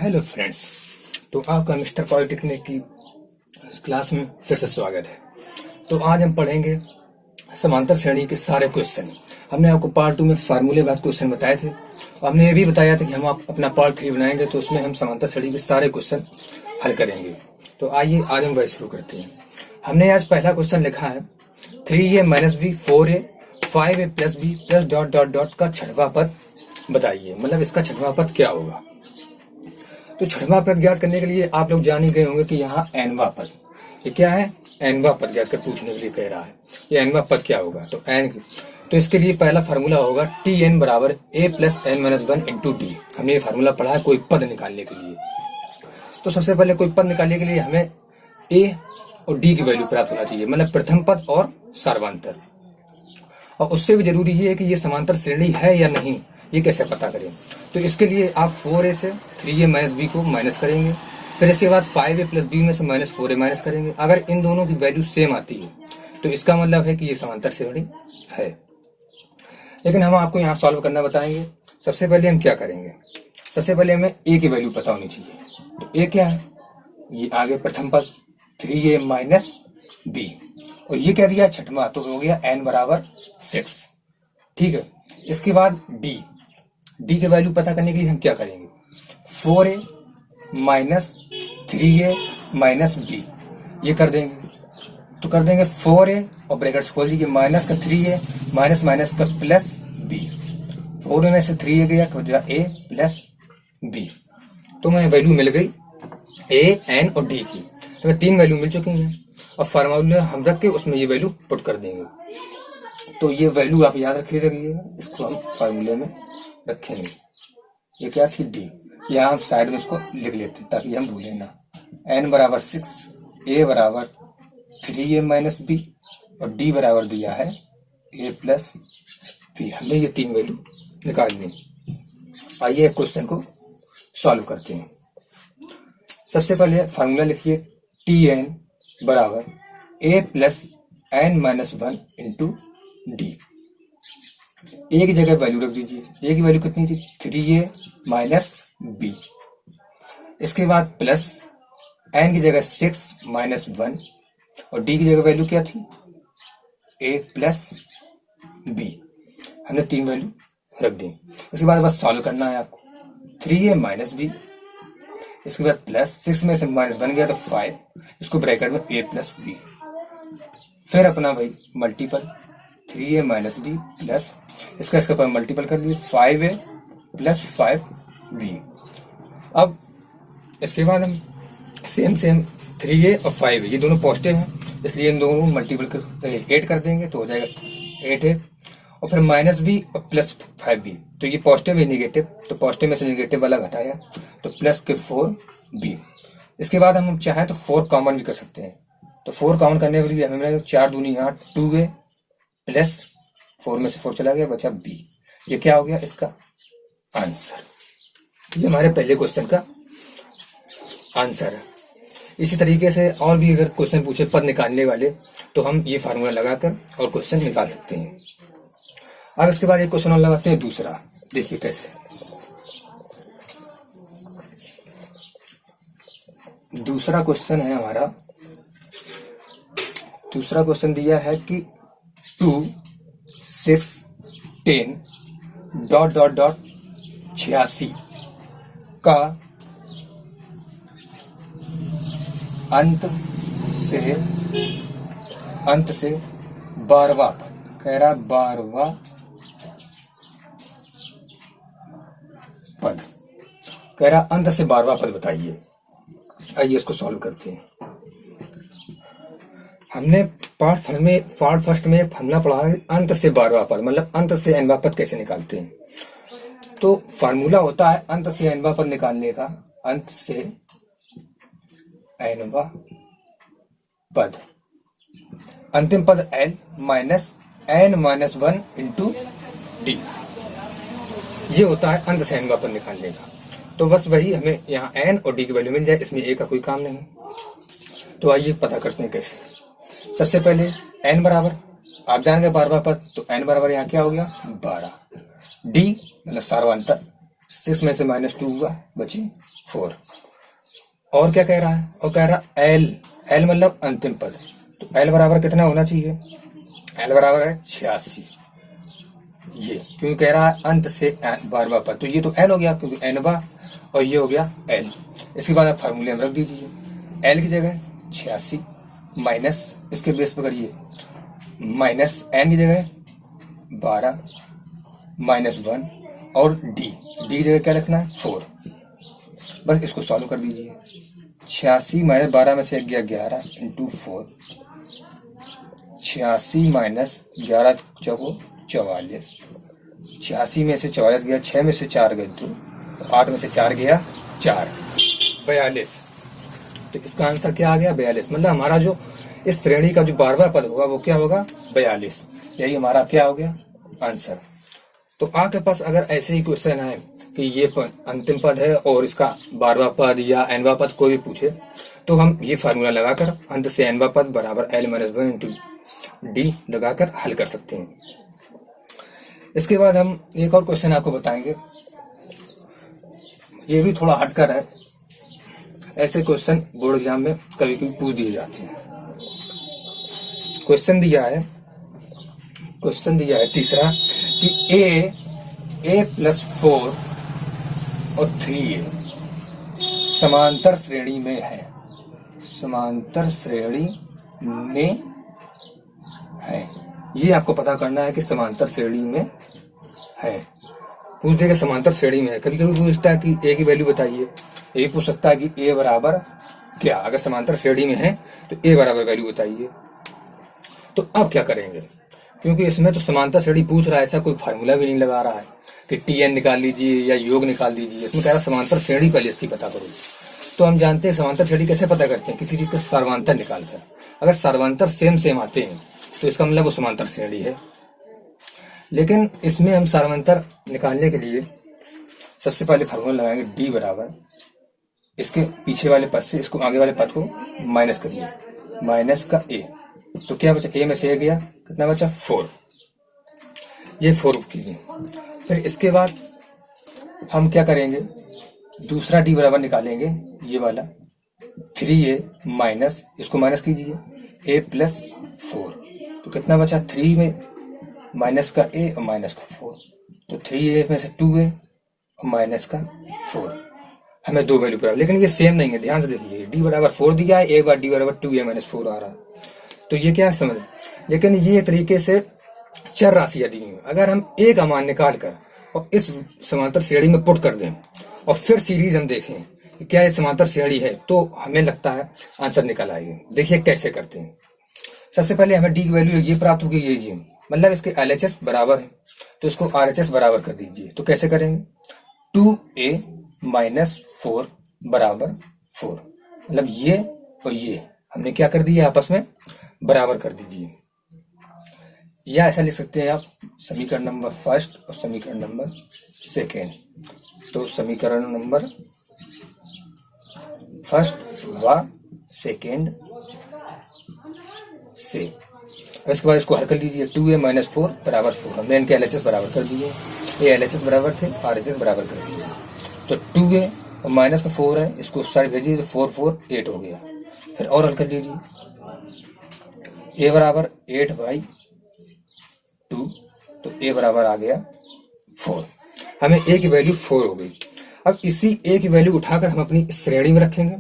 Hello friends. तो आपका mister polytechnic की क्लास में फिर से स्वागत है। तो आज हम पढ़ेंगे समांतर श्रेणी के सारे क्वेश्चन। हमने आपको पार्ट 2 में फार्मूले बाद क्वेश्चन बताए थे और हमने ये भी बताया था कि हम अपना पार्ट 3 बनाएंगे तो उसमें हम समांतर श्रेणी के सारे क्वेश्चन हल करेंगे। तो आइए आज हम वही शुरू करते हैं। हमने आज पहला क्वेश्चन लिखा है 3a - b 4a 5a + b plus dot dot dot का छठवां पद बताइए। मतलब इसका छठवां पद क्या होगा। तो छठवां पद ज्ञात करने के लिए आप लोग जान ही गए होंगे कि यहाँ nवां पद, ये क्या है, nवां पद ज्ञात कर पूछने के लिए कह रहा है। ये nवां पद क्या होगा, तो इसके लिए पहला फार्मूला होगा Tn बराबर a + n - 1 × d। हमने ये फार्मूला पढ़ा है कोई पद निकालने के लिए। तो सबसे पहले कोई पद निकालने के लिए हमें a और d की वैल्यू प्राप्त होना चाहिए, मतलब प्रथम पद और सार्वंतर। और उससे भी जरूरी ये है कि ये समांतर श्रेणी है या नहीं, ये कैसे पता करें। तो इसके लिए आप 4a से 3a - b को माइनस करेंगे, फिर इसके बाद 5a + b में से -4a माइनस करेंगे। अगर इन दोनों की वैल्यू सेम आती है तो इसका मतलब है कि ये समांतर श्रेणी है। लेकिन हम आपको यहाँ सॉल्व करना बताएंगे। सबसे पहले हम क्या करेंगे, सबसे पहले हमें a की वैल्यू पता होनी चाहिए। तो a क्या है, ये आगे प्रथम पद 3a - b और ये कह दिया छठवां, तो हो गया n बराबर 6। ठीक है। इसके बाद d की वैल्यू पता करने के लिए हम क्या करेंगे, 4a - 3a - b ये कर देंगे। तो कर देंगे 4a और ब्रैकेट्स खोल दीजिए, माइनस का 3a माइनस माइनस का प्लस b। 4a में से 3a गया तो जा a + b। तो हमें वैल्यू मिल गई a, n और d की। तो हमें 3 वैल्यू मिल चुकी हैं और फार्मूला हम रख के उसमें ये वैल्यू पुट कर देंगे। तो ये वैल्यू आप याद रखिएगा, इसको हम फार्मूले में रखेंगे। ये क्या थी, d। यहाँ हम साइड में इसको लिख लेते हैं ताकि हम भूलें ना। n बराबर 6, a बराबर 3a - b और d बराबर दिया है a + b। हमने ये 3 वैल्यू निकाल ली। आइए क्वेश्चन को सॉल्व करते हैं। सबसे पहले फार्मूला लिखिए Tn बराबर a + n - 1 × d। a की जगह वैल्यू रख दीजिए। a की वैल्यू कितनी थी, 3a - b। इसके बाद प्लस n की जगह 6 - 1 और d की जगह वैल्यू क्या थी, a + b। हमने 3 वैल्यू रख दी। उसके बाद बस सॉल्व करना है आपको। 3a - b, इसके बाद प्लस 6 में से माइनस बन गया तो 5, इसको ब्रैकेट में a + b। फिर अपना भाई मल्टीपल 3a - b प्लस इसका पर मल्टीपल कर दिए 5a + 5b। अब इसके बाद हम सेम 3a और 5a ये दोनों पॉजिटिव हैं, इसलिए इन दोनों मल्टीपल कर 8 कर देंगे तो हो जाएगा 8a। और फिर -b और प्लस 5b, तो ये पॉजिटिव है नेगेटिव, तो पॉजिटिव में से नेगेटिव वाला घटाया तो प्लस के 4b। इसके बाद हम चाहें तो 4 कॉमन भी कर सकते हैं। तो 4 कॉमन करने के लिए हमें मिलेगा 4 दूनी 8, 2a प्लस 4 में से 4 चला गया, बचा b। ये क्या हो गया इसका आंसर। ये हमारे पहले क्वेश्चन का आंसर है। इसी तरीके से और भी अगर क्वेश्चन पूछे पद निकालने वाले तो हम ये फार्मूला लगाकर और क्वेश्चन निकाल सकते हैं। अब इसके बाद एक क्वेश्चन और लगाते हैं दूसरा, देखिए कैसे। दूसरा क्वेश्चन है हमारा, दूसरा क्वेश्चन दिया है कि 2, 6, 10 डॉट डॉट डॉट 86 का अंत से 12वां पद कह रहा, 12वां पद कह रहा, अंत से 12वां पद बताइए। आइए इसको सॉल्व करते हैं। हमने पार्ट फर्स्ट में एक फार्मूला पढ़ा है अंत से 12वां पद, मतलब अंत से nवां पद कैसे निकालते हैं। तो फार्मूला होता है अंत से nवां पद निकालने का, अंत से nवां पद, अंतिम पद n माइनस n - 1 × d, ये होता है अंत से nवां पद निकालने का। तो बस वही हमें यहाँ n और d की वैल्यू मिल जाए, इसमें a का कोई काम नहीं। तो आइए पता करते हैं कैसे। सबसे पहले n बराबर, आप जान गए 12वां पद, तो n बराबर यहाँ क्या हो गया 12, d मतलब सार्वंतर 6 में से -2 हुआ, बची 4। और क्या कह रहा है? और कह रहा एल, एल मतलब अंतिम पद। तो एल बराबर कितना होना चाहिए? एल बराबर है 86। ये क्यों कह रहा है? अंत से 12वां पद, तो ये तो एन हो गया क्योंकि एनवा, और ये हो गया एल। इसके बाद आप फार्मूले में रख दीजिए। एल की जगह 86 माइनस इसके बेस पर करिए माइनस एन की जगह 12 -1 और डी की जगह क्या रखना है? 4। बस इसको सॉल्व कर दीजिए। 86 माइनस 12 में से गया 11 इंटू 4। 86 माइनस 11 चौको 44। 86 में से 44 गया, 6 में से 4 गए 2, 8 में से 4 गया 4, 42। तो इसका आंसर क्या आ गया? 42। मतलब हमारा जो इस श्रेणी का जो 12वां पद होगा वो क्या होगा? 42। यही हमारा क्या हो गया? आंसर। तो आपके पास अगर ऐसे ही क्वेश्चन है कि ये अंतिम पद है और इसका 12वां पद या nवां पद कोई भी पूछे, तो हम ये फार्मूला लगाकर अंत से nवां पद बराबर l - 1 इंटू डी लगाकर हल कर सकते हैं। इसके बाद हम एक और क्वेश्चन आपको बताएंगे, ये भी थोड़ा हटकर है। ऐसे क्वेश्चन बोर्ड एग्जाम में कभी कभी पूछ दिए जाते हैं। क्वेश्चन दिया है तीसरा कि a + 4 और 3a समांतर श्रेणी में है। समांतर श्रेणी में है, ये आपको पता करना है कि समांतर श्रेणी में है। पूछ देगा समांतर श्रेणी में है। कभी कभी पूछता है कि a की वैल्यू बताइए। ये पूछ सकता है कि a बराबर क्या, अगर समांतर श्रेणी में है तो a बराबर वैल्यू बताइए। तो अब क्या करेंगे? क्योंकि इसमें तो समांतर श्रेणी पूछ रहा है, ऐसा कोई फार्मूला भी नहीं लगा रहा है कि tn निकाल लीजिए या योग निकाल दीजिए। इसमें कह रहा है समांतर श्रेणी पहले इसकी पता करो। तो हम जानते हैं समांतर श्रेणी कैसे पता करते हैं? किसी चीज का सर्वांतर निकालकर। अगर सर्वांतर सेम आते हैं तो इसका मतलब वो समांतर श्रेणी है। लेकिन इसमें हम सर्वांतर निकालने के लिए सबसे पहले फार्मूला लगाएंगे डी बराबर, इसके पीछे वाले पद से इसको आगे वाले पद को माइनस करिए, माइनस का ए। तो क्या बचा? ए में से ए गया, कितना बचा? 4। ये 4 कीजिए। फिर इसके बाद हम क्या करेंगे? दूसरा डी बराबर निकालेंगे, ये वाला 3a माइनस, इसको माइनस कीजिए a + 4। तो कितना बचा? 3 में माइनस का a और माइनस का 4। तो 3a में से 2a और माइनस का 4। हमें दो वैल्यू बराबर, लेकिन ये सेम नहीं है, ध्यान से देखिए। डी बराबर 4 दिया है, एक बार डी बराबर 2a - 4 आ रहा है। तो ये क्या है समझ, लेकिन ये तरीके से चर राशियां दी हुई। अगर हम a का मान निकाल कर और इस समांतर श्रेणी में पुट कर दें और फिर सीरीज हम देखें कि क्या ये समांतर श्रेणी है, तो हमें लगता है आंसर निकल आएगी। देखिए कैसे करते हैं। सबसे पहले हमें डी की वैल्यू ये प्राप्त होगी, ये जी मतलब इसके LHS बराबर है, तो इसको RHS बराबर कर दीजिए। तो कैसे करेंगे? 2a - 4 बराबर 4, मतलब ये और ये हमने क्या कर दिया? आपस में बराबर कर दीजिए। या ऐसा लिख सकते हैं आप, समीकरण नंबर फर्स्ट और समीकरण नंबर सेकेंड। तो समीकरण नंबर फर्स्ट व सेकेंड से, इसके बाद इसको हल कर लीजिए। 2a - 4 बराबर 4, हमने इनके LHS बराबर कर दिए। ये LHS बराबर थे, RHS बराबर कर दिए। तो 2a और माइनस का 4 है, इसको साइड भेजिए तो 4 4 8 हो गया। फिर और हल कर लीजिए। a बराबर 8/2, तो a बराबर आ गया 4। हमें a की वैल्यू 4 हो गई। अब इसी a की वैल्यू उठाकर हम अपनी श्रेणी में रखेंगे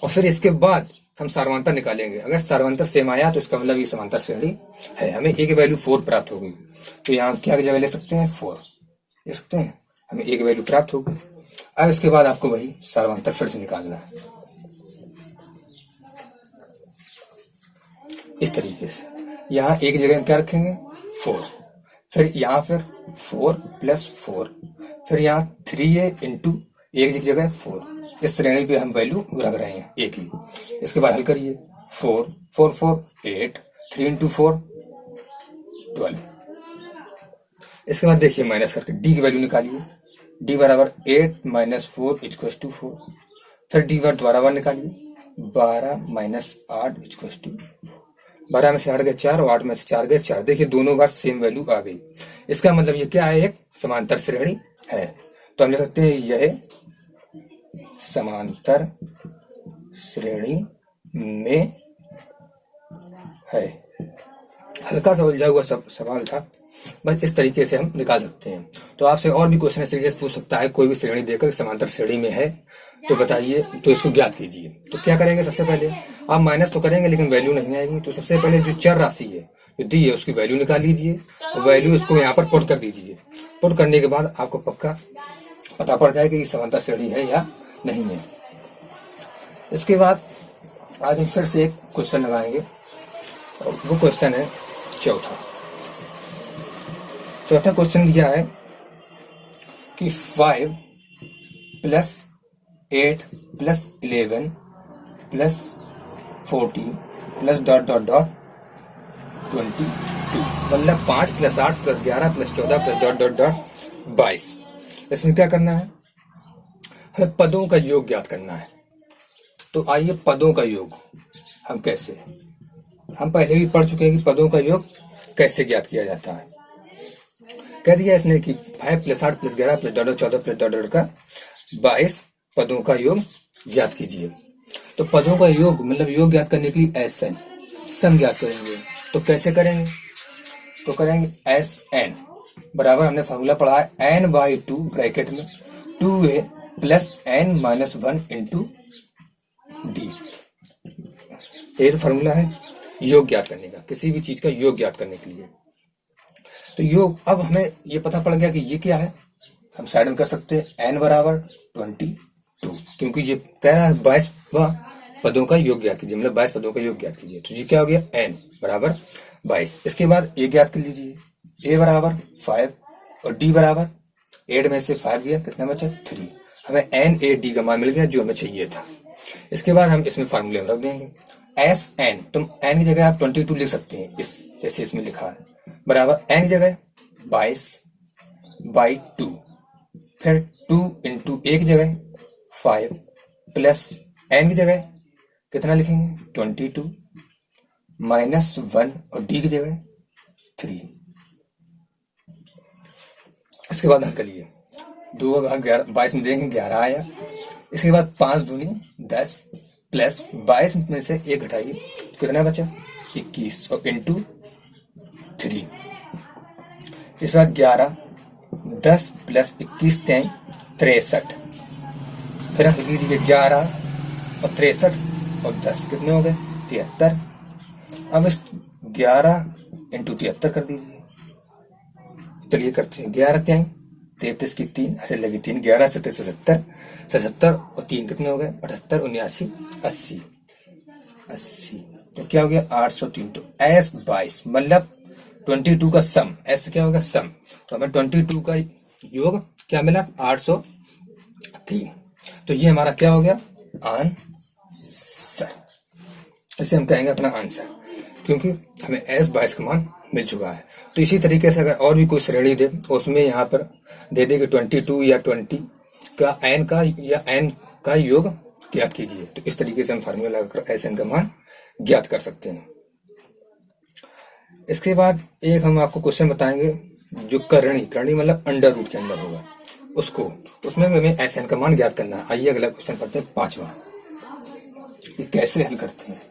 और फिर इसके बाद हम सर्वांतर निकालेंगे। अगर सर्वांतर सेम आया तो इसका मतलब ये समांतर श्रेणी है। हमें a की वैल्यू 4 प्राप्त हो गई, तो यहाँ क्या जगह ले सकते हैं? 4 ले सकते हैं। हमें a की वैल्यू प्राप्त हो गई। अब इसके बाद आपको वही सर्वांतर फिर से निकालना है इस तरीके से। यहाँ a की जगह हम क्या रखेंगे? 4, फिर यहाँ फिर 4 + 4, फिर यहाँ 3a इंटू एक की जगह 4। इस श्रेणी पे हम वैल्यू रख रहे हैं a की। इसके बाद हल करिए। 4 4 4 8, 3 × 4 12। इसके बाद देखिए माइनस करके d की वैल्यू निकालिए। d बराबर 8 - 4 = 4। फिर d बराबर निकालिए। 12 - 8 = 12 में से 8 गए 4 और 8 में से 4 गए 4। देखिए दोनों बार सेम वैल्यू आ गई। इसका मतलब ये क्या है? एक समांतर श्रेणी है। तो हम लिख सकते हैं यह समांतर श्रेणी में है। हल्का सा उलझा हुआ सवाल था, बस इस तरीके से हम निकाल सकते हैं। तो आपसे और भी क्वेश्चन इस तरीके से पूछ सकता है, कोई भी श्रेणी देकर समांतर श्रेणी में है तो बताइए, तो इसको ज्ञात कीजिए। तो क्या करेंगे, सबसे पहले आप माइनस तो करेंगे लेकिन वैल्यू नहीं आएगी, तो सबसे पहले जो चर राशि है जो दी है उसकी वैल्यू निकाल लीजिए और वैल्यू इसको यहाँ पर पुट कर दीजिए। पुट करने के बाद आपको पक्का पता पड़ जाएगा कि समांतर श्रेणी है या नहीं है। इसके बाद आज हम फिर से एक क्वेश्चन लगाएंगे और वो क्वेश्चन है चौथा क्वेश्चन दिया है कि 5 + 8 + 11 + 14 + ... 22, मतलब 5 + 8 + 11 + 14 + ... 22। इसमें क्या करना है, हमें पदों का योग ज्ञात करना है। तो आइए पदों का योग हम कैसे, हम पहले भी पढ़ चुके हैं कि पदों का योग कैसे ज्ञात किया जाता है। कह दिया इसने कि 5 + 8 + 11 + ... 14 + ... 22 पदों का योग ज्ञात कीजिए। तो पदों का योग मतलब योग ज्ञात करने के लिए SN सम ज्ञात करेंगे। तो कैसे करेंगे, तो करेंगे SN बराबर, हमने फार्मूला पढ़ा है n/2 ब्रैकेट में 2a + n - 1 × d। ये तो फार्मूला है योग ज्ञात करने का, किसी भी चीज का योग ज्ञात करने के लिए। तो योग, अब हमें ये पता पड़ गया कि ये क्या है, हम साइड में कर सकते हैं n बराबर 22, क्योंकि ये कह रहा है 22 पदों का योग ज्ञात कीजिए, मतलब 22 पदों का योग ज्ञात कीजिए। तो ये क्या हो गया, n बराबर 22। इसके बाद a ज्ञात कर लीजिए, a बराबर 5 और d बराबर 8 में से 5 गया, कितना बचा 3। हमें n a d का मान मिल गया जो हमें चाहिए था। इसके बाद हम इसमें फार्मूले में रख देंगे SN, तुम n की जगह आप 22 लिख सकते हैं, इस जैसे इसमें लिखा है, बराबर n की जगह 22/2, फिर 2 × a की जगह 5 प्लस n की जगह कितना लिखेंगे 22 -1 और d की जगह 3। इसके बाद हल करिए, 2 22 में देंगे 11 आया। इसके बाद 5 दूनी 10 प्लस 22 में से 1 घटाइए, कितना बचा 21 और इंटू 3। इसके बाद 11 10 प्लस 21 63। फिर हम लीजिए 11 और 63 और 10 कितने हो गए 73। अब इस 11 × 73 कर दीजिए। चलिए करते हैं, 11 क्या 33 की 3 ऐसे लगी 3, 11 से 70 और 3 कितने हो गए 78 79 80। तो क्या हो गया 803। तो S22 मतलब 22 का सम, S क्या होगा सम, तो हमें 22 का योग क्या मिला 803। तो ये हमारा क्या हो गया आंसर, इसे हम कहेंगे अपना आंसर, क्योंकि हमें S22 का मान मिल चुका है। तो इसी तरीके से अगर और भी कोई श्रेणी दे उसमें यहाँ पर दे दे कि 22 या 20 का n का या n का योग ज्ञात कीजिए, तो इस तरीके से हम फार्मूला लगाकर SN का मान ज्ञात कर सकते हैं। इसके बाद एक हम आपको क्वेश्चन बताएंगे जो करणी मतलब अंडर रूट के अंदर होगा उसको, उसमें हमें SN का मान ज्ञात करना है। आइए अगला क्वेश्चन पढ़ते हैं 5वां, ये कैसे हल करते हैं।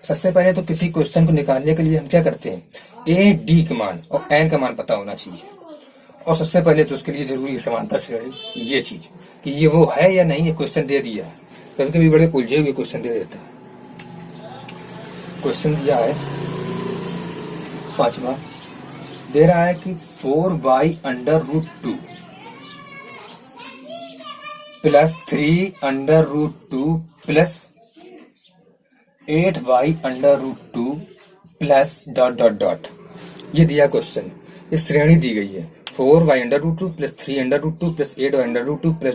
सबसे पहले तो किसी क्वेश्चन को निकालने के लिए हम क्या करते हैं, A D का मान और N का मान पता होना चाहिए, और सबसे पहले तो उसके लिए जरूरी है समांतर श्रेणी, ये चीज कि ये वो है या नहीं, ये क्वेश्चन दे दिया है, कभी कभी बड़े उलझे हुए क्वेश्चन दे देता है। क्वेश्चन दिया है 5वां, दे रहा है कि 4y √2 plus 3 √2 plus 8y √2 plus ... ये दिया क्वेश्चन, ये श्रेणी दी गई है 4y √2 plus 3 √2 plus 8y √2 plus ...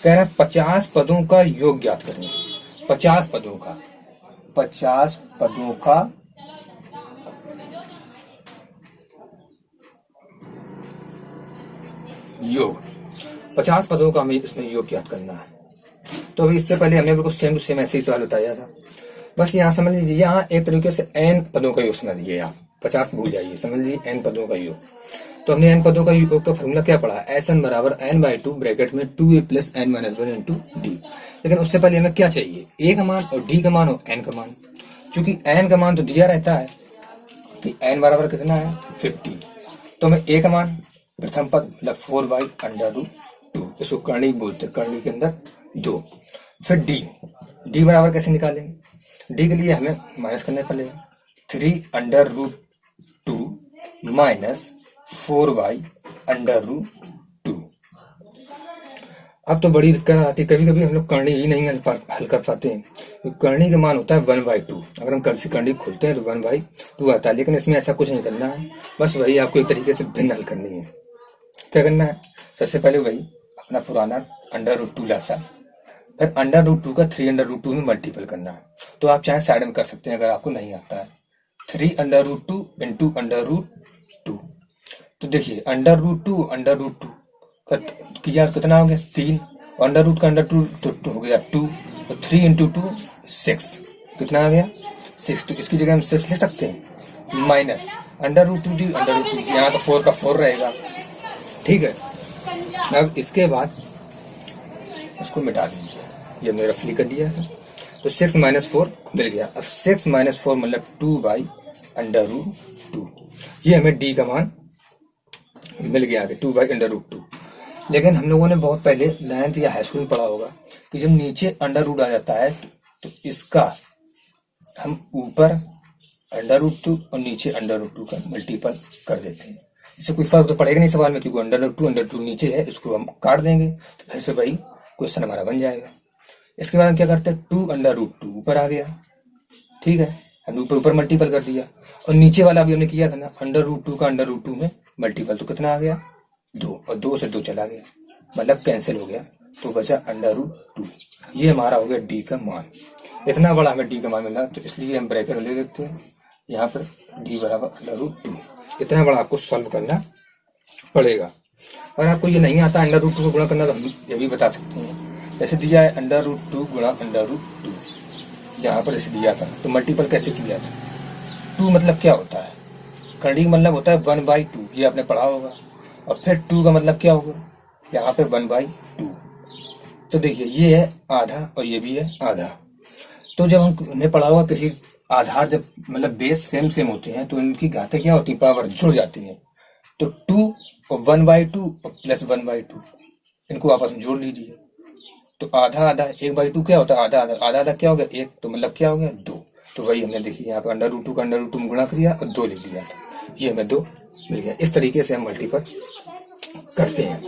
कह रहा है 50 पदों का योग ज्ञात करें। 50 पदों का योग, 50 पदों का हमें इसमें योग ज्ञात करना है। तो अभी इससे पहले हमने बिल्कुल सेम टू सेम ऐसे ही सवाल बताया था, बस यहाँ समझ लीजिए, यहाँ एक तरीके से n पदों का योग समझ लीजिए, यहाँ 50 भूल जाइए, समझ लीजिए n पदों का योग। तो हमने एन पदों का योग का फॉर्मूला क्या पढ़ा, एस एन बराबर एन बाई टू ब्रैकेट में 2a plus N minus 1 into D. लेकिन उससे पहले हमें क्या चाहिए, ए का मान और डी का मान और एन का मान। चूंकि एन का मान तो दिया रहता है कि एन बराबर कितना है 50, तो हमें ए का मान प्रथम पद मतलब 4/√2, इसको कर्णी बोलते हैं, कर्णी के अंदर 2। फिर डी बराबर कैसे निकालेंगे, डी के लिए हमें माइनस करने पड़ेगा 3/√2 माइनस 4/√2। अब तो बड़ी दिक्कत आती है, कभी कभी हम लोग कर्णी ही नहीं हल कर पाते हैं। तो कर्णी का मान होता है 1/2, अगर हम कर्णी खोलते हैं तो 1/2 आता है। लेकिन इसमें ऐसा कुछ नहीं करना है, बस वही आपको एक तरीके से भिन्न हल करनी है। क्या करना है, सबसे पहले वही अपना पुराना √2 लासा, फिर √2 का 3/√2 में मल्टीपल करना है। तो आप चाहे साइड में कर सकते हैं अगर आपको नहीं आता है, 3/√2 इंटू √2। तो देखिए √2 का किया कितना हो गया 3, √2 का √2 तो हो गया 2, तो 3 इंटू 2 6, कितना आ गया 6। तो इसकी जगह हम 6 ले सकते हैं, माइनस √2 यहाँ तो 4 का 4 रहेगा, ठीक है। अब इसके बाद इसको मिटा दीजिए, ये मैंने रफली कर दिया है, तो 6 - 4 मिल गया। अब 6 - 4 मतलब 2/√2, ये हमें डी का मान मिल गया आगे 2/√2। लेकिन हम लोगों ने बहुत पहले 9th या हाई स्कूल में पढ़ा होगा कि जब नीचे √2 आ जाता है तो इसका हम ऊपर √2 और नीचे √2 का मल्टीपल कर देते हैं। इससे कोई फर्क तो पड़ेगा नहीं सवाल में, क्योंकि √2 नीचे है, इसको हम काट देंगे तो फिर से वही क्वेश्चन हमारा बन जाएगा। इसके बाद हम क्या करते हैं, 2/√2 ऊपर आ गया, ठीक है, हमने ऊपर मल्टीपल कर दिया। और नीचे वाला भी हमने किया था ना, √2 का √2 में मल्टीपल, तो कितना आ गया 2, और 2 से 2 चला गया, मतलब कैंसिल हो गया, तो बचा √2। ये हमारा हो गया डी का मान। इतना बड़ा हमें डी का मान मिला, तो इसलिए हम ब्रैकेट ले लेते हैं यहाँ पर, डी बराबर √2। इतना बड़ा आपको सॉल्व करना पड़ेगा। अगर आपको ये नहीं आता √2 को गुणा करना, तो हम ये भी बता सकते हैं। जैसे दिया है √2 गुणा √2, यहाँ पर इसे दिया था, तो मल्टीपल कैसे किया था। 2 मतलब क्या होता है, कर्णी मतलब होता है 1/2, ये आपने पढ़ा होगा। और फिर 2 का मतलब क्या होगा, यहाँ पे 1/2। तो देखिए ये है आधा और ये भी है आधा। तो जब हमने पढ़ा होगा किसी आधार जब मतलब बेस सेम होते हैं तो इनकी घातें क्या होती है, पावर जुड़ जाती है। तो 2 और 1/2 और प्लस 1/2 इनको आपस में जोड़ लीजिए, तो आधा 1/2 क्या होता है, आधा क्या हो गया 1, तो मतलब क्या हो गया 2। तो वही हमने देखिए यहाँ पे √2 का √2 में गुणा किया और 2 लिख दिया था, ये हमें 2 मिल गया। इस तरीके से हम मल्टीपल करते हैं।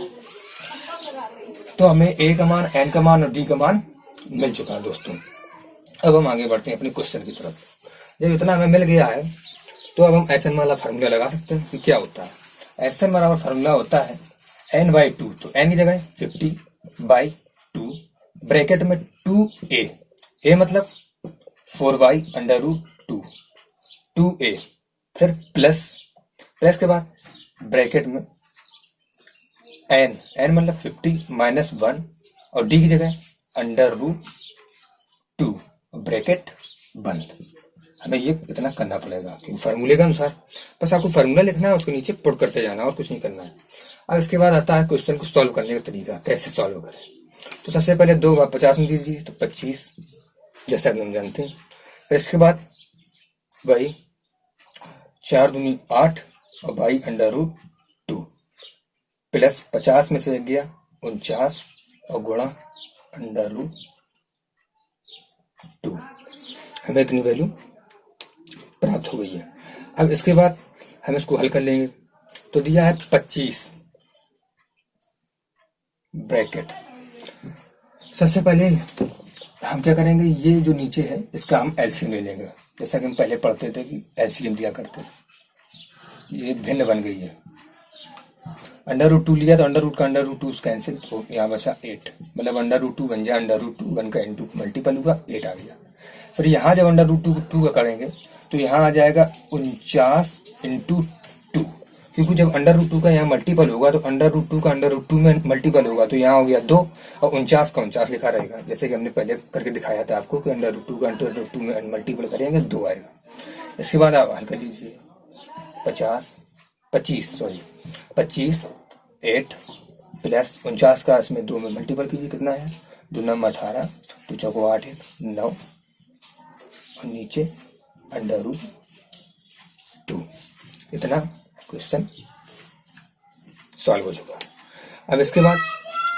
तो हमें ए का मान, एन का मान और डी का मान मिल चुका है दोस्तों। अब हम आगे बढ़ते हैं अपने क्वेश्चन की तरफ। जब इतना हमें मिल गया है तो अब हम एस एन वाला फार्मूला लगा सकते हैं कि क्या होता है। एस एन बराबर फार्मूला होता है n/2, तो n की जगह 50/2 ब्रैकेट में 2a, a मतलब 4/√2, 2a, फिर प्लस के बाद ब्रैकेट में n मतलब 50 - 1 और d की जगह √2 ब्रैकेट बंद। हमें ये इतना करना पड़ेगा क्योंकि फार्मूले के अनुसार, बस आपको फार्मूला लिखना है, उसके नीचे पुट करते जाना और कुछ नहीं करना है। अब इसके बाद आता है क्वेश्चन को सॉल्व करने का तरीका, कैसे सॉल्व करें। तो सबसे पहले 2/50 में दीजिए, तो 25 जैसा कि हम जानते हैं। फिर इसके बाद वही 4 दूनी 8 और बाई √2 प्लस 50 में से गया 49 और गुणा √2, हमें इतनी वैल्यू प्राप्त हो गई है। अब इसके बाद हम इसको हल कर लेंगे। तो दिया है 25 ब्रैकेट, सबसे पहले हम क्या करेंगे, ये जो नीचे है इसका हम एलसीएम ले लेंगे, जैसा कि हम पहले पढ़ते थे कि एलसीएम दिया करते थे। ये भिन्न बन गई है, √2 लिया तो √2 का √2 कैंसिल, तो यहाँ बचा 8, मतलब √2 बन जाए √2, 1 का इंटू मल्टीपल हुआ 8 आ गया। फिर यहाँ जब √2 का करेंगे तो यहाँ आ जाएगा 49 × 2, क्योंकि जब √2 का यहाँ मल्टीपल होगा तो √2 का √2 में मल्टीपल होगा, तो यहाँ हो गया 2 और 49 का 49 लिखा रहेगा, जैसे कि हमने पहले करके दिखाया था आपको कि √2 का √2 में मल्टीपल करेंगे 2 आएगा। इसके बाद आप हल कर लीजिए, 50 25 8 प्लस 49 का इसमें 2 में मल्टीपल कीजिए, कितना है 2 9 18, 2 चौको 8 1 9 और नीचे √2। इतना क्वेश्चन सॉल्व हो चुका। अब इसके बाद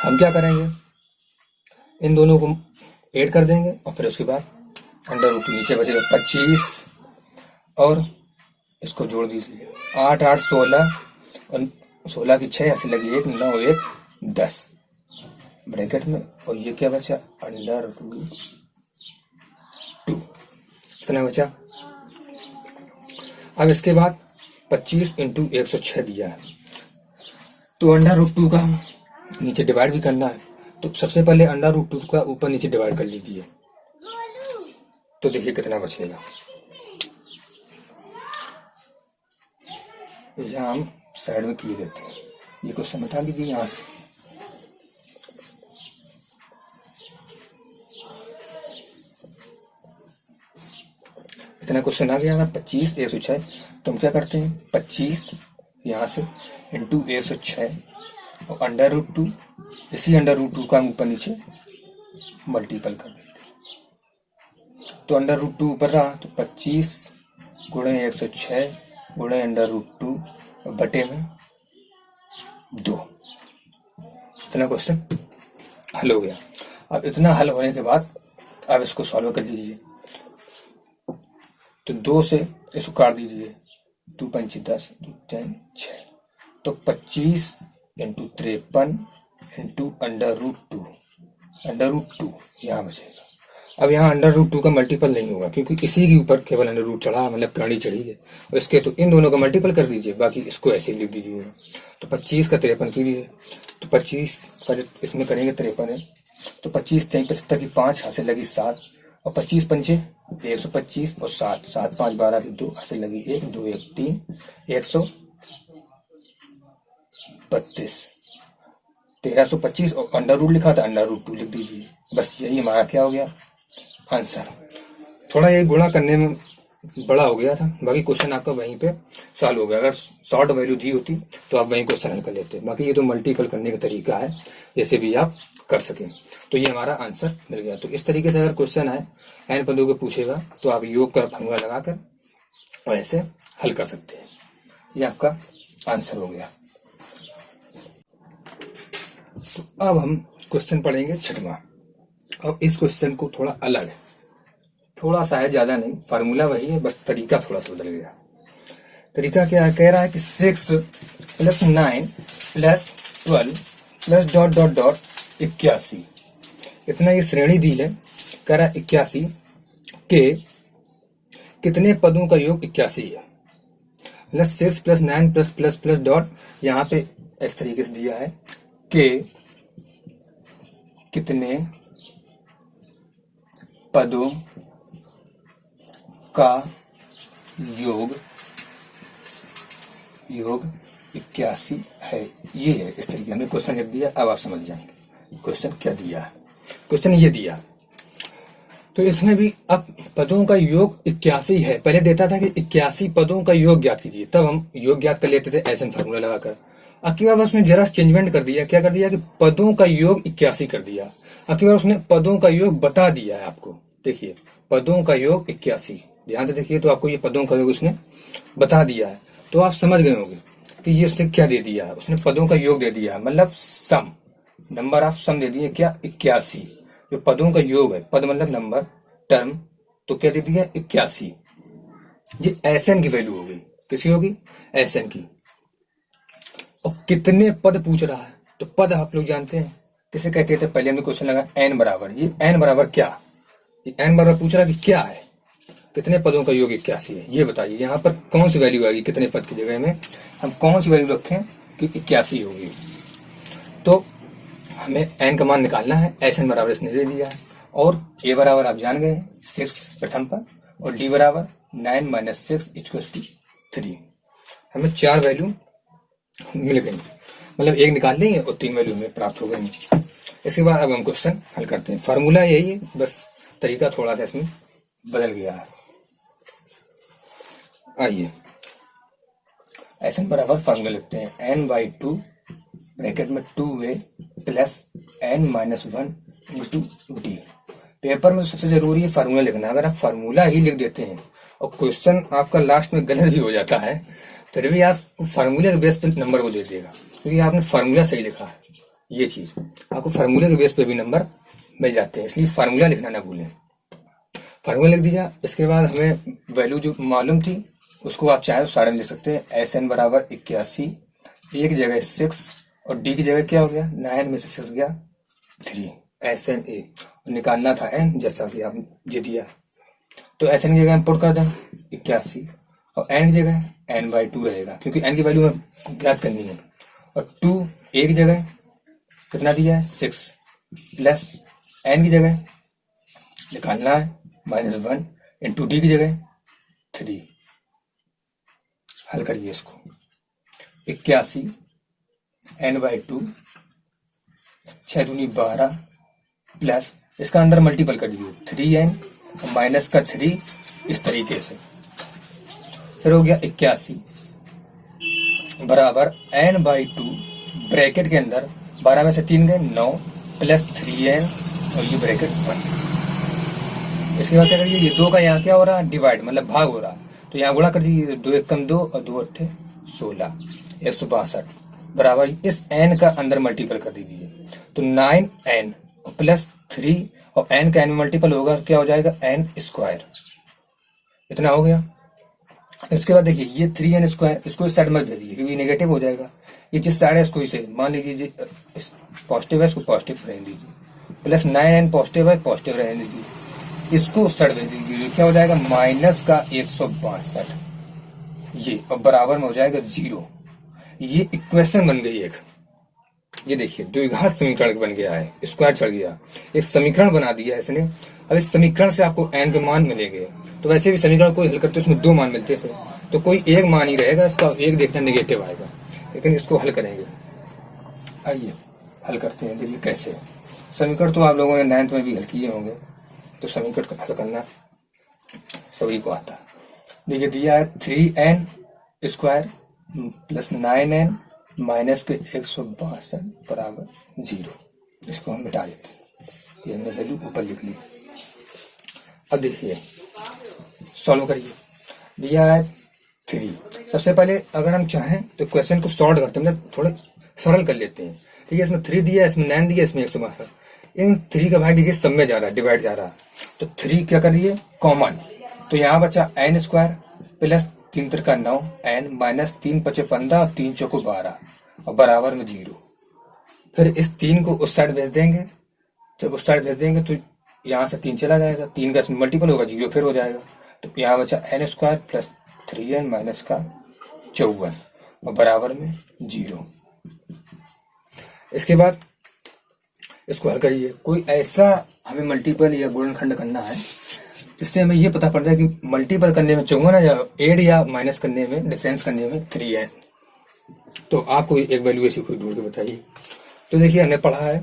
हम क्या करेंगे, इन दोनों को ऐड कर देंगे और फिर उसके बाद √2 नीचे बचेगा 25 और इसको जोड़ दीजिए 8 8 16 और 16 की 6 ऐसे लगी 1 9 1 10 ब्रैकेट में, और ये क्या बचा √2, इतना बचा। अब इसके बाद 25 × 106 दिया है, तो √2 का नीचे डिवाइड भी करना है, तो सबसे पहले √2 का ऊपर नीचे डिवाइड कर लीजिए, तो देखिए कितना बचेगा। यहाँ हम साइड में किए देते हैं, ये क्वेश्चन उठा लीजिए यहाँ से। इतना क्वेश्चन आ गया ना 25 106, तो हम क्या करते हैं 25 यहाँ से इंटू 106 और √2, इसी √2 का ऊपर नीचे मल्टीपल कर देते, तो √2 ऊपर रहा तो 25 गुणे 106 गुणे √2 बटे में 2। इतना क्वेश्चन हल हो गया। अब इतना हल होने के बाद अब इसको सॉल्व कर लीजिए, तो 2 से इसको काट दीजिए, 2 5 10 2 3 6, तो 25 × 53 × √2 यहाँ बचेगा। अब यहाँ √2 का मल्टीपल नहीं होगा क्योंकि इसी के ऊपर केवल √2 चढ़ा, मतलब कहानी चढ़ी है, और इसके तो इन दोनों का मल्टीपल कर दीजिए, बाकी इसको ऐसे ही लिख दीजिए। तो 25 का 53 कीजिए, तो 25 का इसमें करेंगे 53 है, तो 25 3 75 की 5 हाथ से लगी 7 और 25 पंचे 125 और 7 7 5 12 की 2 हाथ से लगी 1 2 1 3 132 1325 और √2 लिखा था √2 लिख दीजिए। बस यही हमारा क्या हो गया आंसर। थोड़ा ये गुणा करने में बड़ा हो गया था, बाकी क्वेश्चन आपका वहीं पे सॉल्व हो गया। अगर शॉर्ट वैल्यू दी होती तो आप वहीं क्वेश्चन हल कर लेते, बाकी ये तो मल्टीपल करने का तरीका है, जैसे भी आप कर सकें। तो ये हमारा आंसर मिल गया। तो इस तरीके से अगर क्वेश्चन आए n पदों को पूछेगा तो आप योग का फॉर्मूला लगाकर और ऐसे हल कर सकते हैं। ये आपका आंसर हो गया। तो अब हम क्वेश्चन पढ़ेंगे 6वां। अब इस क्वेश्चन को थोड़ा अलग है, थोड़ा सा है, ज्यादा नहीं, फार्मूला वही है, बस तरीका थोड़ा सा बदल गया। तरीका क्या है, कह रहा है कि 6 + 9 + 12 + ... 81। इतना ये श्रेणी दी है, कह रहा है 81 के कितने पदों का योग 81 है। +6 + 9 +++ डॉट, यहाँ पे इस तरीके से दिया है कि कितने पदों का योग 81 है। ये है, इस तरीके में क्वेश्चन लिख दिया। अब आप समझ जाएंगे क्वेश्चन क्या दिया है। क्वेश्चन ये दिया, तो इसमें भी अब पदों का योग 81 है। पहले देता था कि 81 पदों का योग ज्ञात कीजिए, तब हम योग ज्ञात कर लेते थे ऐसे फार्मूला लगाकर। अब की बार उसने जरा चेंजमेंट कर दिया, क्या कर दिया कि पदों का योग 81 कर दिया। अब की बार उसने पदों का योग बता दिया है आपको। देखिए पदों का योग 81, ध्यान से देखिए, तो आपको ये पदों का योग उसने बता दिया है, तो आप समझ गए होंगे कि ये उसने क्या दे दिया है। उसने पदों का योग दे दिया है, मतलब सम, नंबर ऑफ सम दे दिए, क्या 81। जो पदों का योग है, पद मतलब नंबर, टर्म, तो क्या दे दिया 81। ये एसएन की वैल्यू होगी, किसकी होगी एसएन की। और कितने पद पूछ रहा है, तो पद आप लोग जानते हैं किसे कहते थे। पहले हमने क्वेश्चन लगा एन बराबर, ये एन बराबर क्या, ये एन बराबर पूछ रहा है कि क्या है, कितने पदों का योग 81 है, ये बताइए। यहाँ पर कौन सी वैल्यू आएगी, कितने पद की जगह में हम कौन सी वैल्यू रखें कि 81 होगी। तो हमें एन का मान निकालना है, एस एन बराबर इसने दे दिया है, और ए बराबर आप जान गए 6 प्रथम पद, और डी बराबर 9 - 6 = 3। हमें 4 वैल्यू मिल गई, मतलब एक निकाल लेंगे और 3 वैल्यू हमें प्राप्त हो गई। इसके बाद अब हम क्वेश्चन हल करते हैं। फार्मूला यही है, बस तरीका थोड़ा सा इसमें बदल गया है। आइए एस एन बराबर फार्मूला लिखते हैं n/2 ब्रैकेट में 2a plus n-1 into D. Paper में सबसे जरूरी है फार्मूला लिखना। अगर आप फार्मूला ही लिख देते हैं और क्वेश्चन आपका लास्ट में गलत भी हो जाता है, फिर भी आप फार्मूले के बेस पे नंबर को दे देगा, क्योंकि आपने फार्मूला सही लिखा है। ये चीज आपको फार्मूले के बेस पे भी नंबर मिल जाते हैं, इसलिए फार्मूला लिखना ना भूलें। फार्मूला लिख दीजिए। इसके बाद हमें वैल्यू जो मालूम थी उसको आप चाहे तो सारे में लिख सकते हैं। एस एन बराबर 81, एक जगह 6 और डी की जगह क्या हो गया 9 में से 6 गया 3, एस एन ए। निकालना था एन, जैसा कि आप जे दिया, तो एस एन की जगह पुट कर दें 81 और एन की जगह n/2 रहेगा, क्योंकि एन की वैल्यू हमें ज्ञात करनी है। और 2 एक जगह कितना दिया है 6 प्लस एन की जगह निकालना है -1 इंटू डी की जगह 3। हल करिए इसको। 81 n/2 6 दूनी 12 प्लस इसका अंदर मल्टीपल कर दीजिए 3n और माइनस का 3 इस तरीके से। फिर हो गया 81 बराबर n/2 ब्रैकेट के अंदर 12 में से 3 गए 9 प्लस 3n और ये ब्रैकेट 1। इसके बाद क्या करिए, ये 2 का यहाँ क्या हो रहा है डिवाइड, मतलब भाग हो रहा, तो यहाँ गुणा कर दीजिए 2 एकम 2 और 2 अट्ठे 16 162 बराबर इस n का अंदर मल्टीपल कर दीजिए, तो 9n प्लस 3 और n का n में मल्टीपल होगा क्या हो जाएगा n²। इतना हो गया। इसके बाद देखिए ये 3n², इसको इस साइड मत भेजिए क्योंकि नेगेटिव हो जाएगा। ये जिस साइड है इसको इसे मान लीजिए पॉजिटिव है, इसको पॉजिटिव रहने दीजिए, प्लस 9n पॉजिटिव है, पॉजिटिव रहने दीजिए, इसको उस साइड भेज दीजिए, क्या हो जाएगा माइनस का 162 ये, और बराबर में हो जाएगा 0। ये इक्वेशन बन गई एक। ये देखिए द्विघात समीकरण बन गया है, स्क्वायर चढ़ गया, एक समीकरण बना दिया है इसने। अब इस समीकरण से आपको n के मान मिलेंगे, तो वैसे भी समीकरण कोई हल करते उसमें 2 मान मिलते थे, तो कोई एक मान ही रहेगा, इसका एक देखना नेगेटिव आएगा, लेकिन इसको हल करेंगे। आइए हल करते हैं। देखिए कैसे। समीकरण तो आप लोगों ने 9th में भी हल किए होंगे, तो समीकरण को हल करना सभी को आता है। देखिए दिया है 3n² प्लस 9n माइनस के 162 बराबर 0। इसको हम मिटा देते हैं, ये हमने वैल्यू ऊपर लिख ली। अब देखिए सॉल्व करिए। दिया है 3। सबसे पहले अगर हम चाहें तो क्वेश्चन को सॉल्व करते हैं, थोड़े सरल कर लेते हैं। ठीक है, इसमें 3 दिया, इसमें 9 दिया, इसमें 162। इन 3 का भाग देखिए सब में जा रहा है, डिवाइड जा रहा है, तो 3 क्या करिए कॉमन, तो यहाँ बचा n² प्लस 3 3 का 9 n माइनस 3 5 15 और 3 4 12 और बराबर में 0। फिर इस 3 को उस साइड भेज देंगे, जब उस साइड भेज देंगे तो यहाँ से 3 चला जाएगा, 3 का इसमें मल्टीपल होगा 0 फिर हो जाएगा, तो यहाँ बचा n² प्लस 3n माइनस का 54 और बराबर में 0। इसके बाद इसको हल करिए। कोई ऐसा हमें मल्टीपल या गुणनखंड करना है जिससे हमें ये पता पड़ जाए कि मल्टीपल करने में 54 है या एड या माइनस करने में, डिफरेंस करने में 3 है, तो आपको एक वैल्यू ऐसी कोई ढूंढ के बताइए। तो देखिए हमने पढ़ा है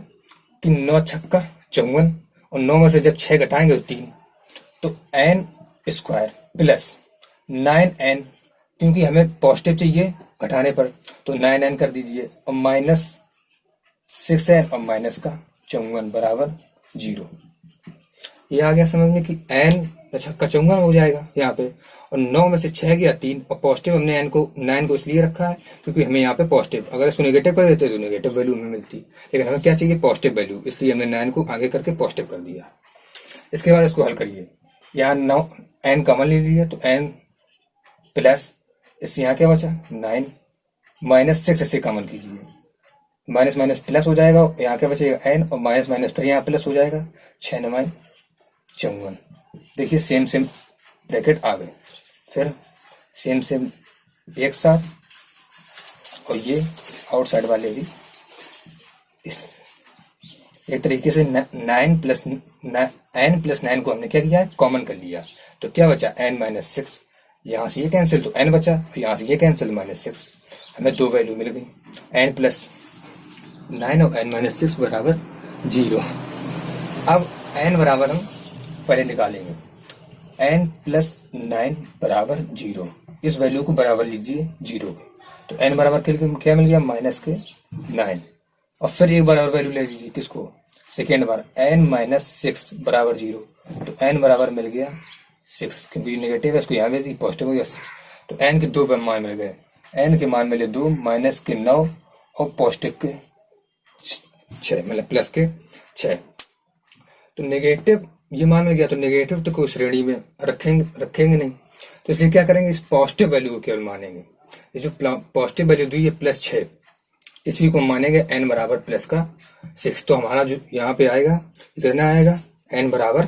कि 9 छक्का 54 और 9 में से जब 6 घटाएंगे तो 3, तो n² प्लस 9n, क्योंकि हमें पॉजिटिव चाहिए घटाने पर, तो 9n कर दीजिए और माइनस 6n और माइनस का 54 बराबर 0। ये आ गया समझ में कि n छक्का 54 हो जाएगा यहाँ पे, और 9 में से 6 गया 3, और पॉजिटिव हमने n को इसलिए रखा है क्योंकि हमें यहाँ पे पॉजिटिव, अगर इसको नेगेटिव कर देते तो नेगेटिव वैल्यू हमें मिलती, लेकिन हमें क्या चाहिए पॉजिटिव वैल्यू, इसलिए हमने 9 को आगे करके पॉजिटिव कर दिया। इसके बाद इसको हल करिए। यहाँ 9 n कॉमन ले लीजिए, तो n प्लस इससे यहाँ क्या बचा 9 माइनस 6 से कॉमन कीजिए, माइनस माइनस प्लस हो जाएगा, यहाँ क्या बचेगा n और माइनस माइनस फिर यहाँ प्लस हो जाएगा 6 9 54। देखिए सेम सेम ब्रैकेट आ गए, फिर सेम सेम एक साथ, और ये आउटसाइड वाले भी एक तरीके से 9 प्लस n प्लस 9 को हमने क्या किया है कॉमन कर लिया, तो क्या बचा n माइनस 6, यहाँ से ये कैंसिल तो n बचा, यहाँ से ये कैंसिल -6, हमें 2 वैल्यू मिल गई, n प्लस 9 और n माइनस 6 बराबर 0। अब n बराबर हम पहले निकालेंगे, n प्लस 9 बराबर 0, इस वैल्यू को बराबर लीजिए 0 के। तो n बराबर क्या मिल गया, -9। और फिर एक बार और वैल्यू ले लीजिए, किसको, सेकेंड बार, n -6 बराबर 0। तो n बराबर मिल गया 6, क्योंकि नेगेटिव है, इसको यहाँ भेज दी, पॉजिटिव हो गया 6। तो n के 2 मान मिल गए, n के मान मिले 2, माइनस के 9 और पॉजिटिव के 6, मतलब प्लस के 6। तो नेगेटिव ये मान मिल गया, तो नेगेटिव तो कोई श्रेणी में रखेंगे नहीं, तो इसलिए क्या करेंगे, इस पॉजिटिव वैल्यू को केवल मानेंगे। ये जो पॉजिटिव वैल्यू दी है +6, इसी को मानेंगे n बराबर प्लस का 6। तो हमारा जो यहाँ पे आएगा कितना आएगा, n बराबर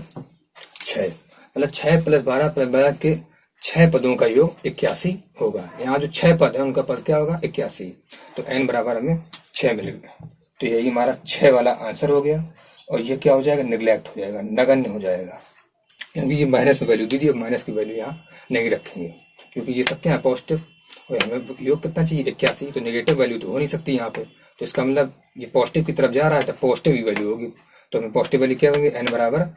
6, मतलब 6 + 12 + 12 के 6 पदों का योग 81 होगा। यहाँ जो 6 पद है उनका पद क्या होगा, 81। तो n बराबर हमें 6 मिल गया। तो यही हमारा 6 वाला आंसर हो गया। और ये क्या हो जाएगा, निगलेक्ट हो जाएगा, नगण्य हो जाएगा, क्योंकि ये माइनस में वैल्यू दी थी, माइनस की वैल्यू यहाँ नहीं रखेंगे, क्योंकि ये सब क्या है, पॉजिटिव, और हमें योग कितना चाहिए, 81। तो नेगेटिव वैल्यू तो हो नहीं सकती यहाँ पे, तो इसका मतलब ये पॉजिटिव की तरफ जा रहा है, तो पॉजिटिव ही वैल्यू होगी। तो हमें पॉजिटिव वैल्यू क्या होंगे, n बराबर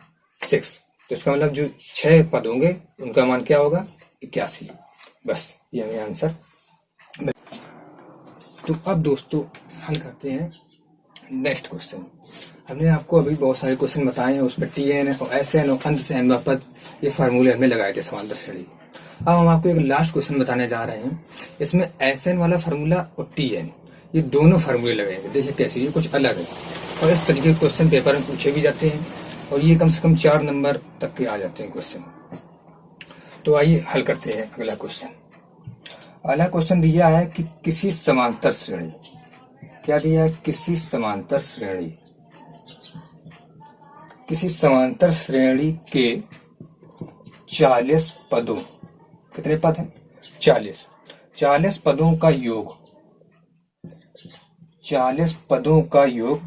6। तो इसका मतलब जो 6 पद होंगे उनका मान क्या होगा, 81। बस ये हमें आंसर। तो अब दोस्तों हल करते हैं नेक्स्ट क्वेश्चन। हमने आपको अभी बहुत सारे क्वेश्चन बताए हैं, उसमें TN और SN और अंत से n पद, ये फार्मूले हमने लगाए थे समांतर श्रेणी। अब हम आपको एक लास्ट क्वेश्चन बताने जा रहे हैं। इसमें SN वाला फार्मूला और TN, ये दोनों फार्मूले लगाएंगे। देखिए कैसे, ये कुछ अलग है, और इस तरीके के क्वेश्चन पेपर में पूछे भी जाते हैं, और ये कम से कम 4 नंबर तक के आ जाते हैं क्वेश्चन। तो आइए हल करते हैं अगला क्वेश्चन। अगला क्वेश्चन दिया है कि किसी समांतर श्रेणी, क्या दिया है, किसी समांतर श्रेणी के 40 पदों, कितने पद हैं, 40 पदों का योग, 40 पदों का योग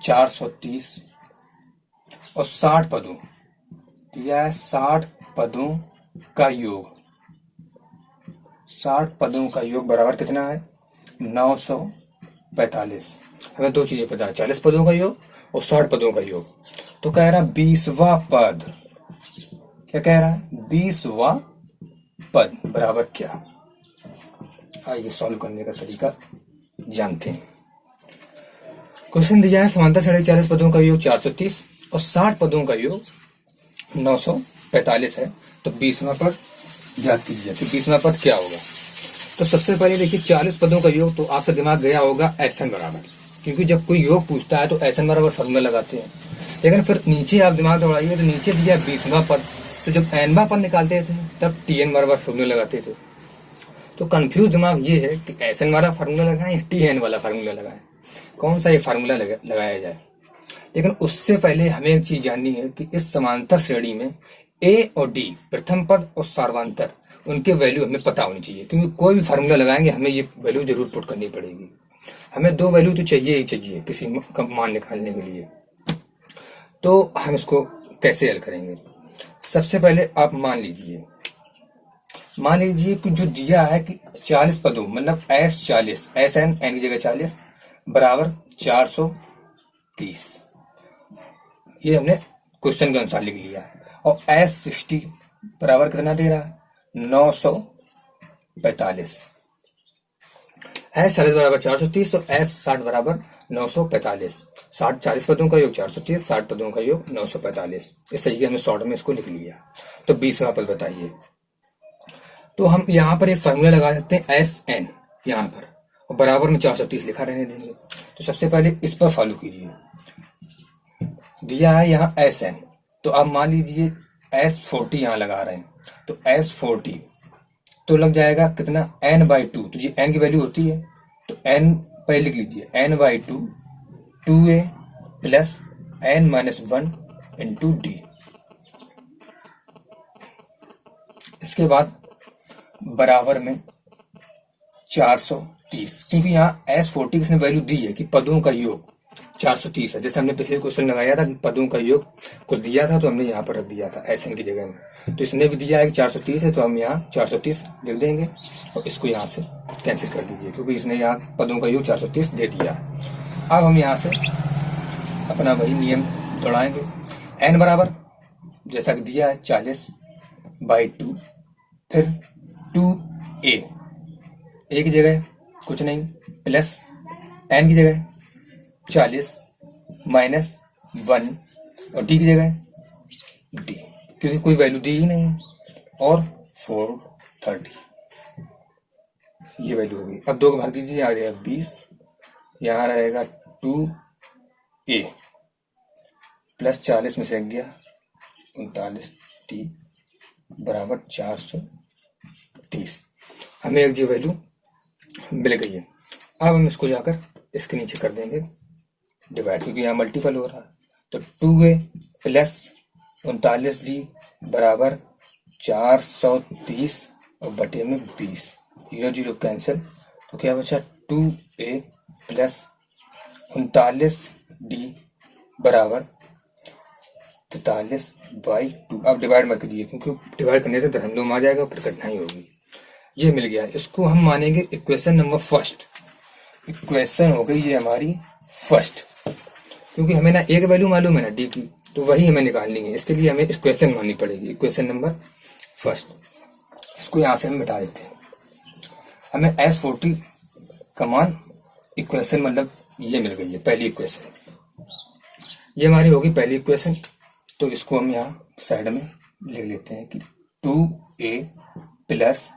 430 और 60 पदों, दिया है 60 पदों का योग, 60 पदों का योग बराबर कितना है, 945। हमें दो चीजें पता है, 40 पदों का योग और 60 पदों का योग। तो कह रहा 20वां पद, क्या कह रहा है, 20वां पद बराबर क्या। आइए सॉल्व करने का तरीका जानते हैं। क्वेश्चन दिया है समांतर श्रेणी 40 पदों का योग 430 और 60 पदों का योग 945 है। तो 20वां पद याद कीजिए, तो 20वां पद क्या होगा। तो सबसे पहले देखिए 40 पदों का योग, तो आपका दिमाग गया होगा SN बराबर, क्योंकि जब कोई योग पूछता है तो SN बराबर फॉर्मूला लगाते हैं। लेकिन फिर नीचे आप दिमाग दौड़ाइए, तो नीचे दिया 20वां पद, तो जब nवां पद निकालते थे तब TN बराबर फॉर्मूला लगाते थे। तो कंफ्यूज दिमाग ये है कि SN वाला फार्मूला लगाएं या TN वाला फार्मूला लगाएं, कौन सा ये फार्मूला लगाया जाए। लेकिन उससे पहले हमें एक चीज जाननी है कि इस समांतर श्रेणी में A और D, प्रथम पद और सार्वंतर, उनके वैल्यू हमें पता होनी चाहिए, क्योंकि कोई भी फार्मूला लगाएंगे हमें ये वैल्यू जरूर पुट करनी पड़ेगी। हमें 2 वैल्यू तो चाहिए ही चाहिए किसी का मान निकालने के लिए। तो हम इसको कैसे हल करेंगे। सबसे पहले आप मान लीजिए कि जो दिया है कि 40 पदों, मतलब S40, SN, n की जगह 40 बराबर 430, ये हमने क्वेश्चन के अनुसार लिख लिया। और S60 बराबर कितना दे रहा है, 945। S40 बराबर 430 और S60 बराबर 945। 40 पदों का योग 430, 60 पदों का योग 945। इस तरीके हमने शॉर्ट में इसको लिख लिया। तो 20वां पद बताइए। तो हम यहाँ पर एक फार्मूला लगा सकते हैं SN यहाँ पर, और बराबर में 430 लिखा रहने देंगे। तो सबसे पहले इस पर फॉलो कीजिए। दिया है यहाँ SN, तो अब मान लीजिए S40 यहाँ लगा रहे हैं, तो S40 तो लग जाएगा कितना, n/2। तो ये n की वैल्यू होती है, तो n पहले लिख लीजिए, n/2 2a plus n-1 into d। इसके बाद बराबर में 430, क्योंकि यहाँ S40 किसने वैल्यू दी है कि पदों का योग 430 है। जैसे हमने पिछले क्वेश्चन लगाया था कि पदों का योग कुछ दिया था, तो हमने यहाँ पर रख दिया था SN की जगह में। तो इसने भी दिया है कि 430 है, तो हम यहाँ 430 लिख देंगे और इसको यहाँ से कैंसिल कर दीजिए, क्योंकि इसने यहाँ पदों का योग 430 दे दिया है। अब हम यहाँ से अपना वही नियम दौड़ाएंगे। n बराबर जैसा कि दिया है 40/2, फिर 2 ए की जगह कुछ नहीं प्लस एन की जगह 40 माइनस 1 और डी की जगह डी, क्योंकि कोई वैल्यू दी ही नहीं, और 430 ये वैल्यू होगी। अब 2 को भाग दीजिए, आ जाएगा 20, यहाँ रहेगा 2a प्लस 40 में से गया 39t बराबर 430। हमें एक जी वैल्यू मिल गई है। अब हम इसको जाकर इसके नीचे कर देंगे डिवाइड, क्योंकि यहाँ मल्टीपल हो रहा है। तो 2a प्लस 39d बराबर 430 और बटे में 20, 0 0 कैंसिल, तो क्या बचा 2a प्लस 39d बराबर 43/2। अब डिवाइड मत करिए, क्योंकि डिवाइड करने से दशमलव आ जाएगा, फिर कठिनाई होगी। ये मिल गया, इसको हम मानेंगे इक्वेशन नंबर फर्स्ट। इक्वेशन हो गई ये हमारी फर्स्ट, क्योंकि हमें ना एक वैल्यू मालूम है ना डी की, तो वही हमें निकालनी है। इसके लिए हमें इक्वेशन माननी पड़ेगी, इक्वेशन नंबर फर्स्ट। इसको यहाँ से हम मिटा देते हैं। हमें S40 का मान इक्वेशन मतलब ये मिल गई है, पहली इक्वेशन। ये हमारी होगी पहली इक्वेशन, तो इसको हम यहाँ साइड में लिख लेते हैं कि 2a प्लस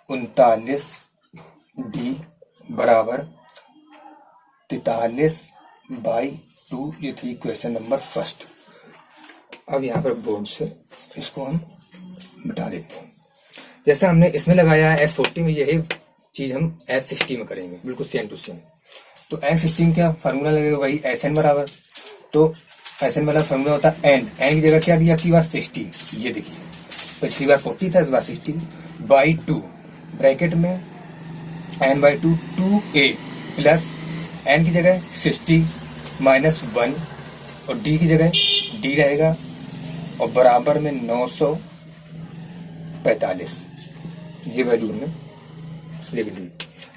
39d बराबर 43/2, ये थी इक्वेशन नंबर फर्स्ट। अब यहाँ पर बोर्ड से इसको हम मिटा देते हैं। जैसा हमने इसमें लगाया है S40 में, यही चीज हम S60 में करेंगे, बिल्कुल सेम टू सेम। तो S60 में क्या फार्मूला लगेगा, वही SN बराबर, तो SN वाला फार्मूला होता है एन की जगह क्या दिया आपकी बार 60, ये देखिए पिछली बार 40 था, इस बार 60/2 ब्रैकेट में n/2 2a प्लस n की जगह 60 माइनस 1 और d की जगह d रहेगा और बराबर में 945, ये वैल्यू हमने लिख दी।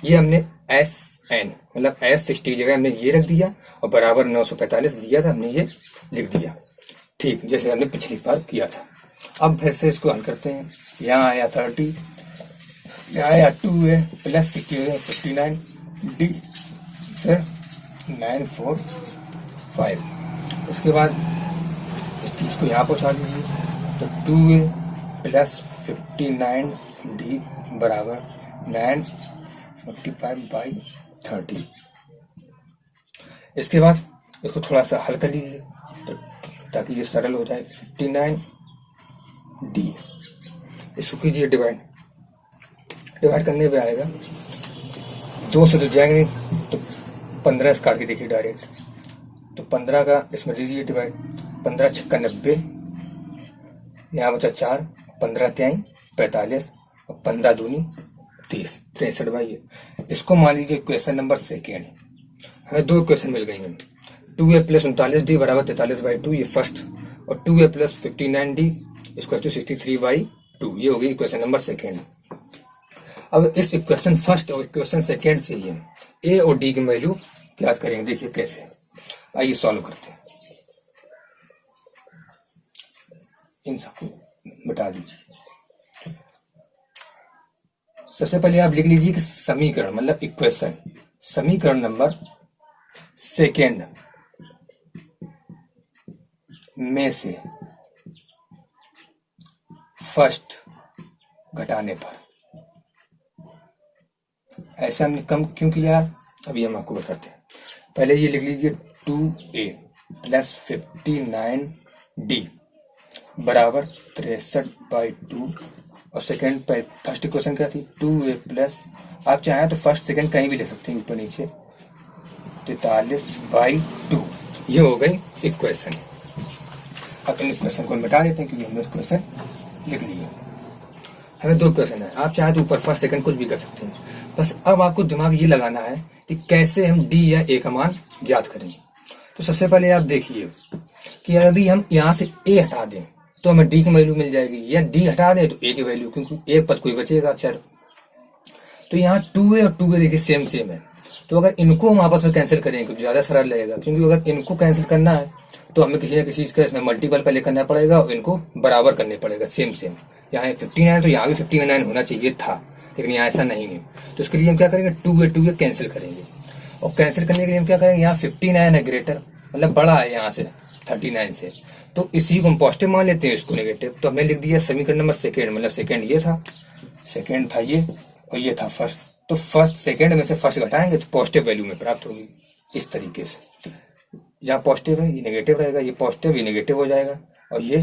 ये हमने SN मतलब S60 की जगह हमने ये रख दिया और बराबर 945 दिया था, हमने ये लिख दिया, ठीक जैसे हमने पिछली बार किया था। अब फिर से इसको हल करते हैं। यहाँ आया 30, यहाँ आया 2a प्लस 59 d फिर 945। उसके बाद इस चीज को यहाँ पहुँचा दीजिए, तो 2a प्लस 59d बराबर 945/30। इसके बाद इसको थोड़ा सा हल कर लीजिए, तो ताकि ये सरल हो जाए। 59d इसको कीजिए डिवाइड करने पे आएगा 2 से तो जाएंगे नहीं, तो 15 काट के देखिए डायरेक्ट, तो 15 का इसमें लीजिए डिवाइड, 15 छक्का 90, यहाँ बचा 4, 15 त्याई 45 और 15 दूनी 30, 63 भाई। इसको मान लीजिए क्वेश्चन नंबर सेकेंड। हमें 2 इक्वेशन मिल गई हैं, 2a प्लस 39d बराबर 43/2 ये फर्स्ट, और 2a प्लस 59d इसको 63/2, ये होगी इक्वेशन नंबर सेकेंड। अब इस इक्वेशन फर्स्ट और इक्वेशन सेकेंड से ही a और d की वैल्यू याद करेंगे। देखिए कैसे, आइए सॉल्व करते हैं। इन सबको मिटा दीजिए। सबसे पहले आप लिख लीजिए कि समीकरण मतलब इक्वेशन, समीकरण नंबर सेकेंड में से फर्स्ट घटाने पर, ऐसा हमने कम क्यों किया अभी हम आपको बताते हैं। पहले ये लिख लीजिए 2a प्लस 59d बराबर 63/2 और सेकेंड फर्स्ट इक्वेशन क्या थी 2a प्लस, आप चाहें तो फर्स्ट सेकेंड कहीं भी लिख सकते हैं ऊपर नीचे, 43/2, ये हो गई इक्वेशन। अब इन इक्वेशन को मिटा देते हैं क्योंकि हमने इक्वेशन लिख लिया। हमें 2 इक्वेशन है, आप चाहे तो ऊपर फर्स्ट सेकेंड कुछ भी कर सकते हैं। बस अब आपको दिमाग ये लगाना है कि कैसे हम d या a का मान ज्ञात करें। तो सबसे पहले आप देखिए कि यदि हम यहाँ से a हटा दें तो हमें d की वैल्यू मिल जाएगी, या d हटा दें तो a की वैल्यू, क्योंकि एक पद कोई बचेगा अक्षर। तो यहाँ 2a और 2a देखिए सेम सेम है, तो अगर इनको हम आपस में कैंसिल करेंगे तो ज्यादा सरल रहेगा, क्योंकि अगर इनको कैंसिल करना है तो हमें किसी न किसी चीज का इसमें मल्टीपल पहले करना पड़ेगा और इनको बराबर करने पड़ेगा सेम सेम। यहाँ 59 तो यहाँ भी 59 होना चाहिए था, लेकिन यहाँ ऐसा नहीं है। तो इसके लिए हम क्या करेंगे, 2a कैंसिल करेंगे, और कैंसिल करने के लिए हम क्या करेंगे, यहाँ 59 है ग्रेटर, मतलब बड़ा है यहाँ से 39 से, तो इसी को हम पॉजिटिव मान लेते हैं, इसको नेगेटिव। तो हमने लिख दिया समीकरण नंबर सेकेंड, मतलब सेकेंड ये था, सेकेंड था ये, और ये था फर्स्ट। तो फर्स्ट सेकेंड में से फर्स्ट घटाएंगे तो पॉजिटिव वैल्यू में प्राप्त होगी। इस तरीके से यहाँ पॉजिटिव है, ये नेगेटिव रहेगा, ये पॉजिटिव, ये नेगेटिव हो जाएगा, और ये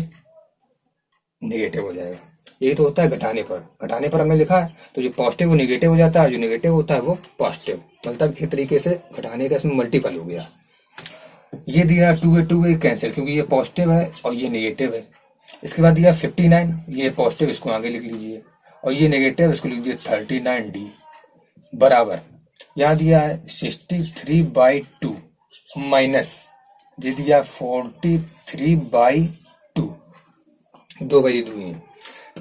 नेगेटिव हो जाएगा। यही तो होता है घटाने पर। घटाने पर हमने लिखा है तो जो पॉजिटिव वो नेगेटिव हो जाता है, जो नेगेटिव होता है वो पॉजिटिव, मतलब एक तरीके से घटाने का इसमें मल्टीपल हो गया। ये दिया 2a कैंसिल, क्योंकि ये पॉजिटिव है और ये नेगेटिव है। इसके बाद दिया 59, ये पॉजिटिव, इसको आगे लिख लीजिए, और ये नेगेटिव, इसको लिख दीजिए 39d बराबर, यहाँ दिया है 63/2 माइनस ये दिया 43/2, दो वैल्यू दी हैं,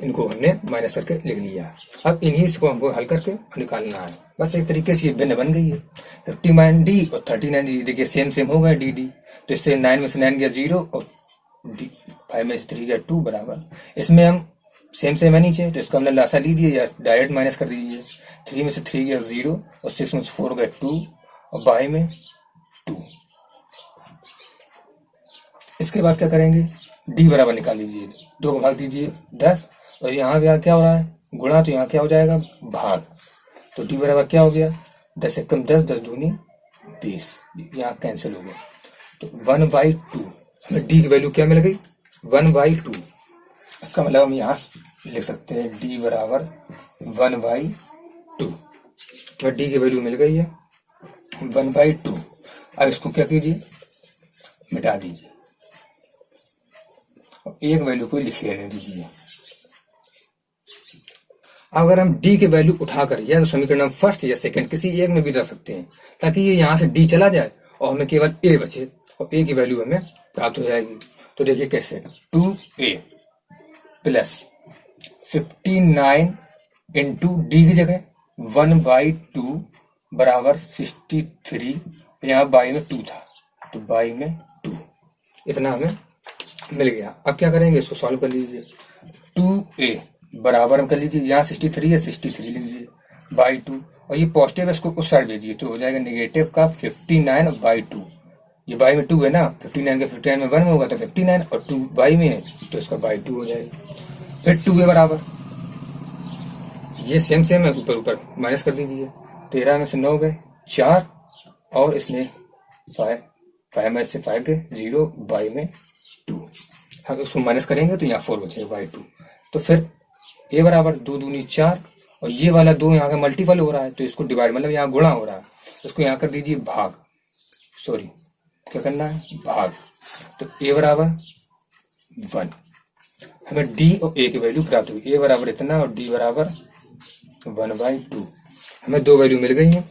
इनको हमने माइनस करके लिख लिया। अब इन्हीं को हमको हल करके निकालना है। बस एक तरीके से ये भिन्न बन गई है। 59d और 39d देखिए सेम हो गए dd, तो इससे 9 में से 9 गया 0 और 5 में से 3 गया 2 बराबर। इसमें हम सेम है नीचे, तो इसका हमने लासा ली दिए या डायरेक्ट माइनस कर दीजिए। 3 में से 3 गया 0 और 6 में से 4 गया 2 और बाई में 2। इसके बाद क्या करेंगे, d बराबर निकाल लीजिए, 2 को भाग दीजिए 10, और यहाँ क्या हो रहा है गुणा, तो यहाँ क्या हो जाएगा भाग, तो d बराबर क्या हो गया 10 एकम 10, 10 दूनी 20, यहाँ कैंसिल हो गया। तो 1/2 हमें d की वैल्यू क्या मिल गई 1/2। इसका मतलब हम यहाँ लिख सकते हैं d बराबर 1/2, तो d की वैल्यू मिल गई है 1/2। अब इसको क्या कीजिए, मिटा दीजिए, एक वैल्यू को लिख लेने दीजिए। अगर हम d की वैल्यू उठाकर या तो समीकरण फर्स्ट या सेकंड किसी एक में भी रख सकते हैं, ताकि ये यहाँ से d चला जाए और हमें केवल a बचे और a की वैल्यू हमें प्राप्त हो जाएगी। तो देखिए कैसे, 2a प्लस 59 इंटू डी की जगह 1/2 बराबर 63, यहाँ बाई में 2 था तो बाई में 2, इतना हमें मिल गया। अब क्या करेंगे, इसको सॉल्व कर लीजिए। 2a बराबर हम कर लीजिए, यहाँ 63 है 63 लीजिए बाई 2, और ये पॉजिटिव है इसको उस साइड भेजिए, तो हो जाएगा नेगेटिव का 59/2। ये बाई में 2 है ना, 59 का 59 में 1 में होगा तो 59, और 2 बाई में है तो इसका बाई 2 हो जाएगा। फिर 2a बराबर, ये सेम है, ऊपर ऊपर माइनस कर दीजिए, 13 में से 9 गए 4, और इसमें 5 में से 5 गए 0, बाई में 2। अगर उसको माइनस करेंगे तो यहाँ 4 बचेगा बाई 2। तो फिर a बराबर 2 दूनी 4, और ये वाला 2 यहाँ का मल्टीपल हो रहा है तो इसको डिवाइड, मतलब यहाँ गुणा हो रहा है, उसको यहाँ कर दीजिए भाग, सॉरी क्या करना है भाग। तो a बराबर 1, हमें d और a की वैल्यू प्राप्त हुई, a बराबर इतना और d बराबर 1/2। हमें दो वैल्यू मिल गई हैं,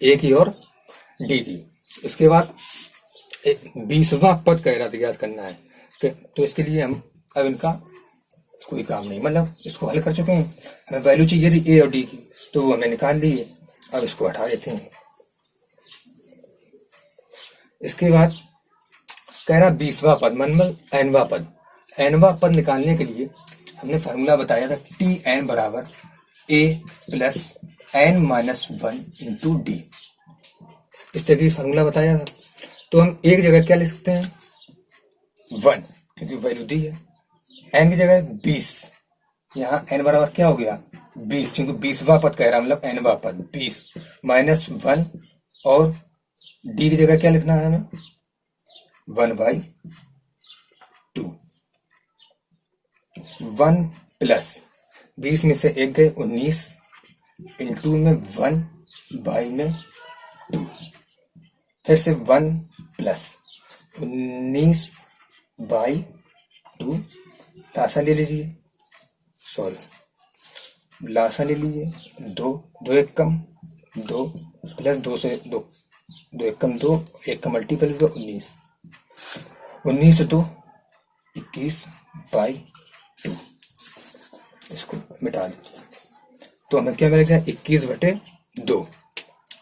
a की और d की। इसके बाद 20वां पद का इरादा ज्ञात करना है, तो इसके लिए हम अब इनका कोई काम नहीं, मतलब इसको हल कर चुके हैं। हमें वैल्यू चाहिए थी a और d की, तो वो हमने निकाल ली है। अब इसको हटा देते हैं। इसके बाद कह रहा 20वां पद, मतलब nवां पद। nवां पद निकालने के लिए हमने फार्मूला बताया था tn बराबर a plus n-1 into D, इस तरह की फार्मूला बताया था। तो हम एक जगह क्या लिख सकते हैं 1, क्योंकि वैल्यू दी है, n की जगह 20, यहाँ n बराबर क्या हो गया 20, क्योंकि 20वां पद कह रहा, मतलब nवां पद 20 माइनस 1, और d की जगह क्या लिखना है हमें 1/2। 1 प्लस 20 में से 1 गए 19, इंटू में 1 बाई में 2, फिर से 1 प्लस 19 बाई 2, लासा ले लीजिए, सॉरी लासा ले लीजिए, 2 एक कम 2 प्लस 2 से 2 एक कम 2, 1 का मल्टीपल हुआ 19 से 2 21 बाई 2, इसको मिटा दीजिए। तो हमें क्या मिलेगा 21/2।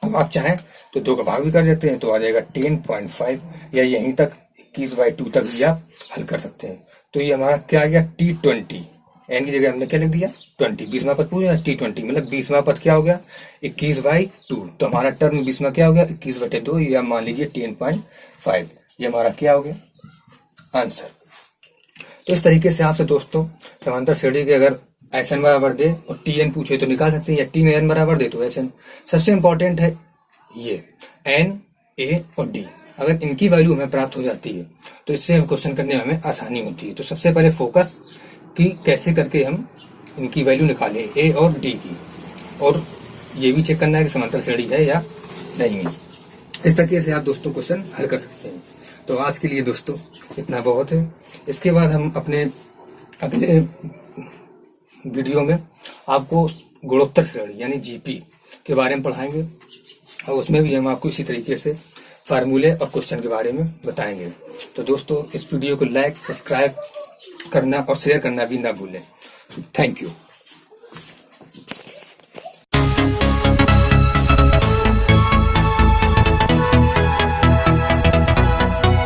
अब आप चाहें तो 2 का भाग भी कर सकते हैं, तो आ जाएगा 10.5, या यहीं तक 21/2 तक भी आप हल कर सकते हैं। तो ये हमारा क्या आ गया T20, n की जगह हमने क्या लिख दिया 20, 20वां पद पूरा T20, मतलब 20वां पद क्या हो गया 21/2। तो हमारा टर्म 20वां क्या हो गया 21/2 या मान लीजिए 10.5। ये हमारा क्या हो गया आंसर। तो इस तरीके से आपसे दोस्तों समांतर श्रेणी के अगर SN बराबर दे और TN पूछे तो निकाल सकते हैं, या TN बराबर दे तो SN। सबसे इंपॉर्टेंट है ये N, A और D, अगर इनकी वैल्यू हमें प्राप्त हो जाती है तो इससे हम क्वेश्चन करने में हमें आसानी होती है। तो सबसे पहले फोकस कि कैसे करके हम इनकी वैल्यू निकालें A और D की, और ये भी चेक करना है कि समांतर श्रेणी है या नहीं है। इस तरीके से आप दोस्तों क्वेश्चन हल कर सकते हैं। तो आज के लिए दोस्तों इतना बहुत है। इसके बाद हम अपने अगले वीडियो में आपको गुणोत्तर श्रेणी यानी GP के बारे में पढ़ाएंगे, और उसमें भी हम आपको इसी तरीके से फार्मूले और क्वेश्चन के बारे में बताएंगे। तो दोस्तों इस वीडियो को लाइक, सब्सक्राइब करना और शेयर करना भी ना भूलें। Thank you.